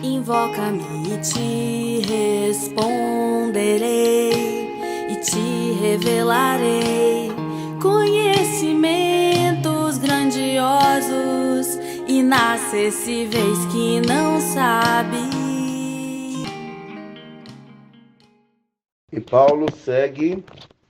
Invoca-me e te responderei, e te revelarei conhecimentos grandiosos, inacessíveis que não sabe. E Paulo segue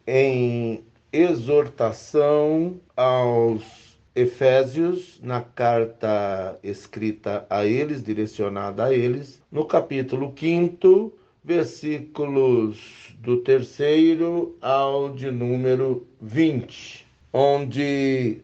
em exortação aos Efésios, na carta escrita a eles, direcionada a eles, no capítulo 5, versículos do 3º ao de número 20, onde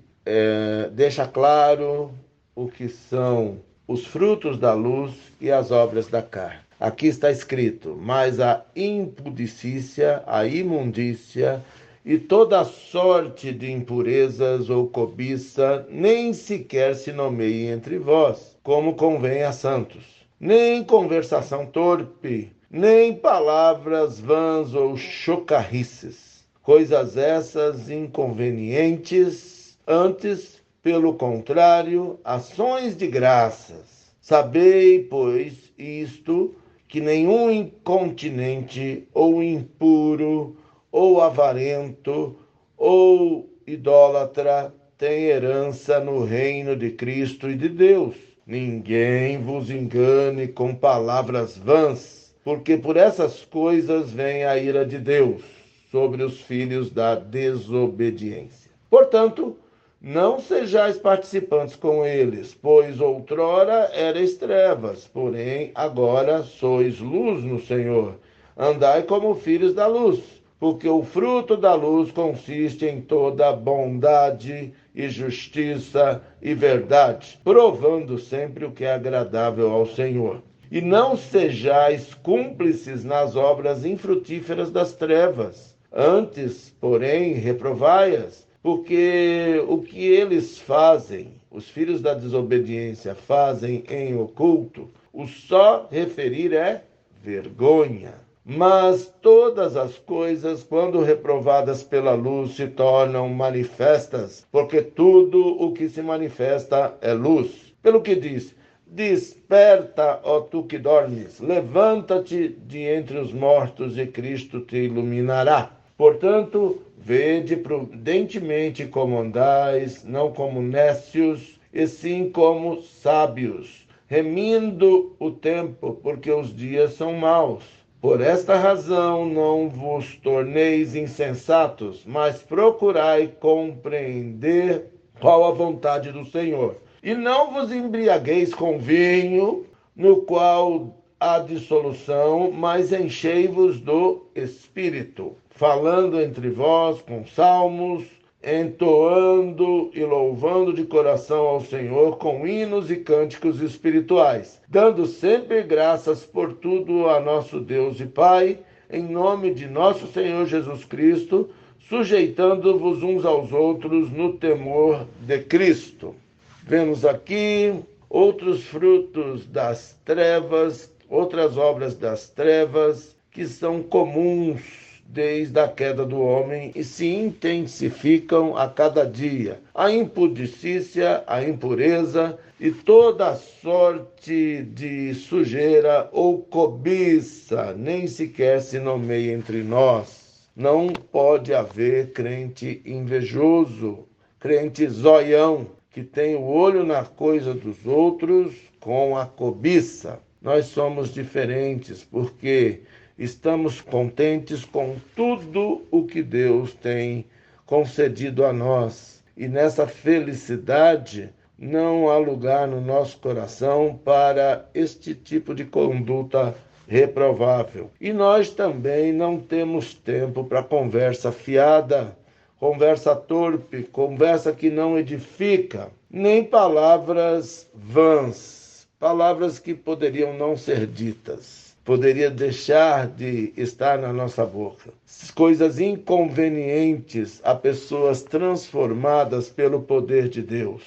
deixa claro o que são os frutos da luz e as obras da carne. Aqui está escrito: mas a impudicícia, a imundícia e toda sorte de impurezas ou cobiça nem sequer se nomeie entre vós, como convém a santos. Nem conversação torpe, nem palavras vãs ou chocarrices, coisas essas inconvenientes, antes, pelo contrário, ações de graças. Sabei, pois, isto, que nenhum incontinente ou impuro ou avarento ou idólatra tem herança no reino de Cristo e de Deus. Ninguém vos engane com palavras vãs, porque por essas coisas vem a ira de Deus sobre os filhos da desobediência. Portanto, não sejais participantes com eles, pois outrora erais trevas, porém agora sois luz no Senhor. Andai como filhos da luz, porque o fruto da luz consiste em toda bondade e justiça e verdade, provando sempre o que é agradável ao Senhor. E não sejais cúmplices nas obras infrutíferas das trevas. Antes, porém, reprovai-as, porque o que eles fazem, os filhos da desobediência fazem em oculto, o só referir é vergonha. Mas todas as coisas, quando reprovadas pela luz, se tornam manifestas, porque tudo o que se manifesta é luz. Pelo que diz: desperta, ó tu que dormes, levanta-te de entre os mortos e Cristo te iluminará. Portanto, vede prudentemente como andais, não como nécios, e sim como sábios, remindo o tempo, porque os dias são maus. Por esta razão não vos torneis insensatos, mas procurai compreender qual a vontade do Senhor. E não vos embriagueis com vinho, no qual há dissolução, mas enchei-vos do Espírito, falando entre vós com salmos, entoando e louvando de coração ao Senhor com hinos e cânticos espirituais, dando sempre graças por tudo a nosso Deus e Pai, em nome de nosso Senhor Jesus Cristo, sujeitando-vos uns aos outros no temor de Cristo. Vemos aqui outros frutos das trevas, outras obras das trevas que são comuns desde a queda do homem e se intensificam a cada dia. A impudicícia, a impureza e toda sorte de sujeira ou cobiça nem sequer se nomeia entre nós. Não pode haver crente invejoso, crente zoião, que tem o olho na coisa dos outros com a cobiça. Nós somos diferentes porque estamos contentes com tudo o que Deus tem concedido a nós. E nessa felicidade não há lugar no nosso coração para este tipo de conduta reprovável. E nós também não temos tempo para conversa fiada, conversa torpe, conversa que não edifica, nem palavras vãs, palavras que poderiam não ser ditas. Poderia deixar de estar na nossa boca. Coisas inconvenientes a pessoas transformadas pelo poder de Deus.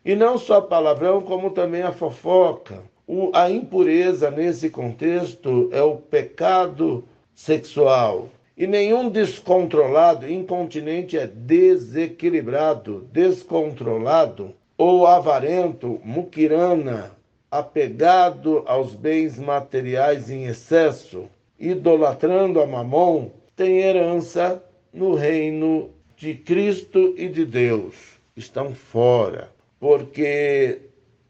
E não só palavrão, como também a fofoca. A impureza nesse contexto é o pecado sexual. E nenhum descontrolado, incontinente é desequilibrado, descontrolado ou avarento, muquirana, apegado aos bens materiais em excesso, idolatrando a Mamon, tem herança no reino de Cristo e de Deus. Estão fora, porque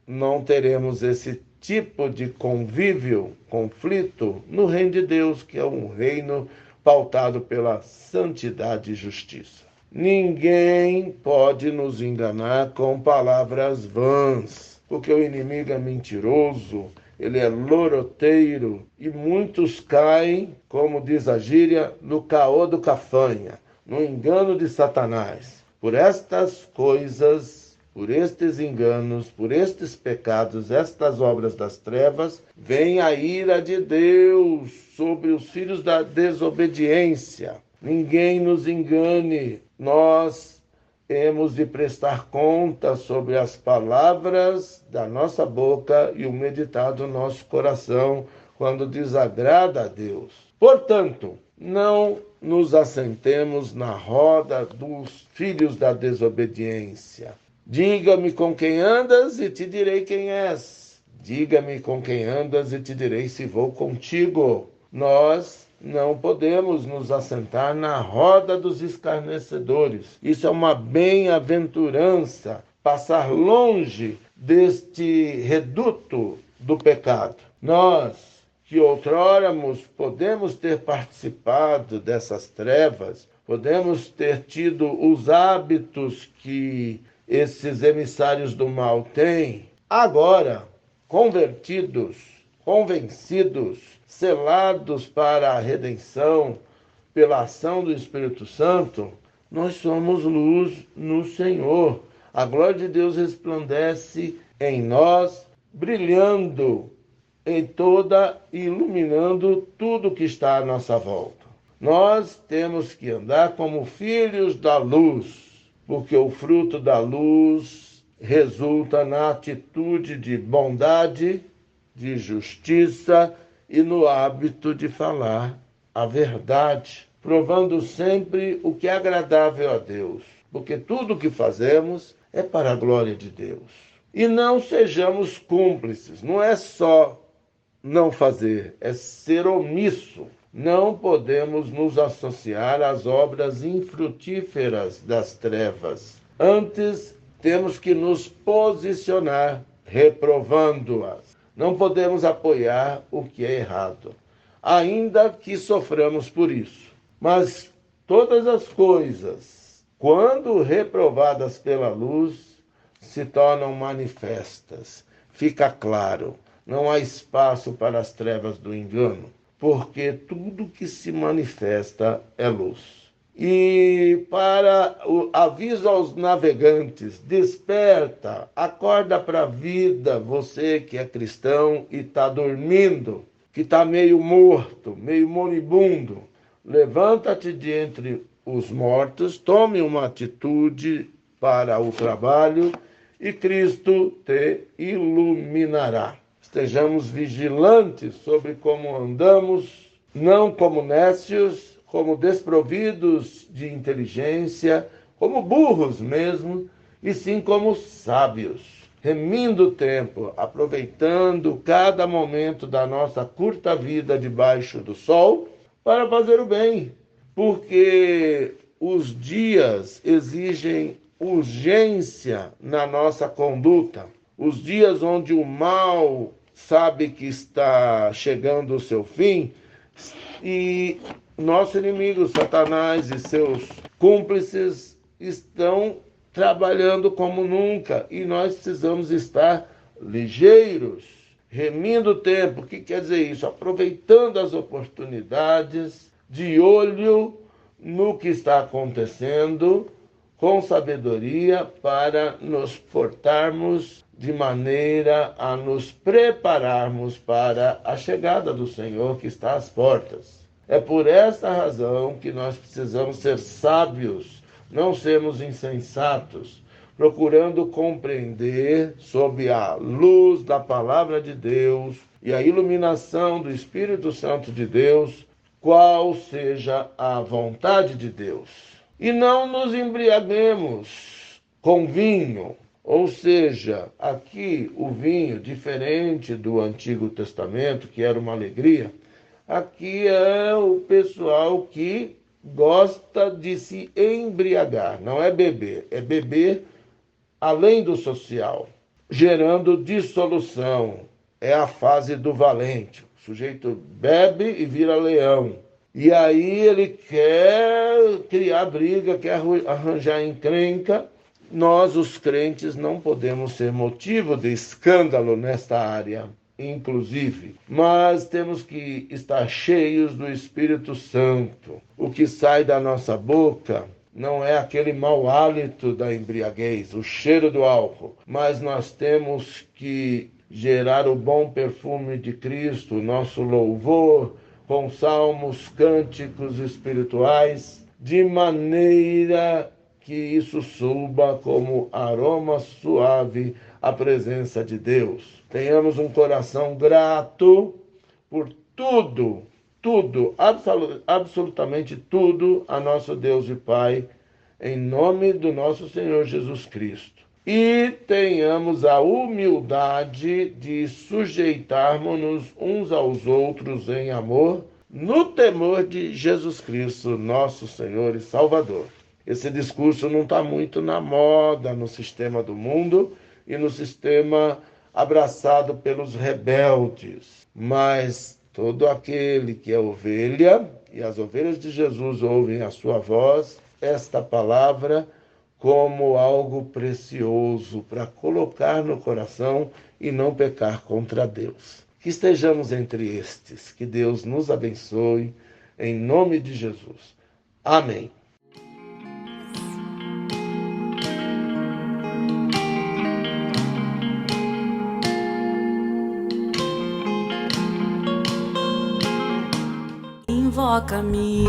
não teremos esse tipo de convívio, conflito, no reino de Deus, que é um reino pautado pela santidade e justiça. Ninguém pode nos enganar com palavras vãs, porque o inimigo é mentiroso, ele é loroteiro, e muitos caem, como diz a gíria, no caô do cafanha, no engano de Satanás. Por estas coisas, por estes enganos, por estes pecados, estas obras das trevas, vem a ira de Deus sobre os filhos da desobediência. Ninguém nos engane, nós temos de prestar conta sobre as palavras da nossa boca e o meditar do nosso coração quando desagrada a Deus. Portanto, não nos assentemos na roda dos filhos da desobediência. Diga-me com quem andas e te direi quem és. Diga-me com quem andas e te direi se vou contigo. Nós não podemos nos assentar na roda dos escarnecedores. Isso é uma bem-aventurança, passar longe deste reduto do pecado. Nós, que outroramos podemos ter participado dessas trevas, podemos ter tido os hábitos que esses emissários do mal têm, agora, convertidos, convencidos, selados para a redenção pela ação do Espírito Santo, nós somos luz no Senhor. A glória de Deus resplandece em nós, brilhando em toda e iluminando tudo que está à nossa volta. Nós temos que andar como filhos da luz, porque o fruto da luz resulta na atitude de bondade, de justiça e no hábito de falar a verdade, provando sempre o que é agradável a Deus, porque tudo o que fazemos é para a glória de Deus. E não sejamos cúmplices, não é só não fazer, é ser omisso. Não podemos nos associar às obras infrutíferas das trevas. Antes, temos que nos posicionar, reprovando-as. Não podemos apoiar o que é errado, ainda que soframos por isso. Mas todas as coisas, quando reprovadas pela luz, se tornam manifestas. Fica claro, não há espaço para as trevas do engano, porque tudo que se manifesta é luz. E para o aviso aos navegantes, desperta, acorda para a vida, você que é cristão e está dormindo, que está meio morto, meio moribundo. Levanta-te de entre os mortos, tome uma atitude para o trabalho e Cristo te iluminará. Estejamos vigilantes sobre como andamos, não como nécios, como desprovidos de inteligência, como burros mesmo, e sim como sábios, remindo o tempo, aproveitando cada momento da nossa curta vida debaixo do sol para fazer o bem, porque os dias exigem urgência na nossa conduta. Os dias onde o mal sabe que está chegando o seu fim e nosso inimigo, Satanás e seus cúmplices estão trabalhando como nunca e nós precisamos estar ligeiros, remindo o tempo. O que quer dizer isso? Aproveitando as oportunidades, de olho no que está acontecendo, com sabedoria para nos portarmos de maneira a nos prepararmos para a chegada do Senhor que está às portas. É por esta razão que nós precisamos ser sábios, não sermos insensatos, procurando compreender sob a luz da palavra de Deus e a iluminação do Espírito Santo de Deus, qual seja a vontade de Deus. E não nos embriaguemos com vinho Ou seja, aqui o vinho, diferente do Antigo Testamento, que era uma alegria, aqui é o pessoal que gosta de se embriagar. Não é beber além do social, gerando dissolução. É a fase do valente. O sujeito bebe e vira leão. E aí ele quer criar briga, quer arranjar encrenca. Nós, os crentes, não podemos ser motivo de escândalo nesta área, inclusive, mas temos que estar cheios do Espírito Santo. O que sai da nossa boca não é aquele mau hálito da embriaguez, o cheiro do álcool, mas nós temos que gerar o bom perfume de Cristo, nosso louvor, com salmos, cânticos espirituais, de maneira que isso suba como aroma suave à presença de Deus. Tenhamos um coração grato por tudo, absolutamente tudo a nosso Deus e Pai, em nome do nosso Senhor Jesus Cristo. E tenhamos a humildade de sujeitarmos-nos uns aos outros em amor, no temor de Jesus Cristo, nosso Senhor e Salvador. Esse discurso não está muito na moda no sistema do mundo e no sistema abraçado pelos rebeldes. Mas todo aquele que é ovelha, e as ovelhas de Jesus ouvem a sua voz, esta palavra como algo precioso para colocar no coração e não pecar contra Deus. Que estejamos entre estes. Que Deus nos abençoe, em nome de Jesus. Amém. Invoca-me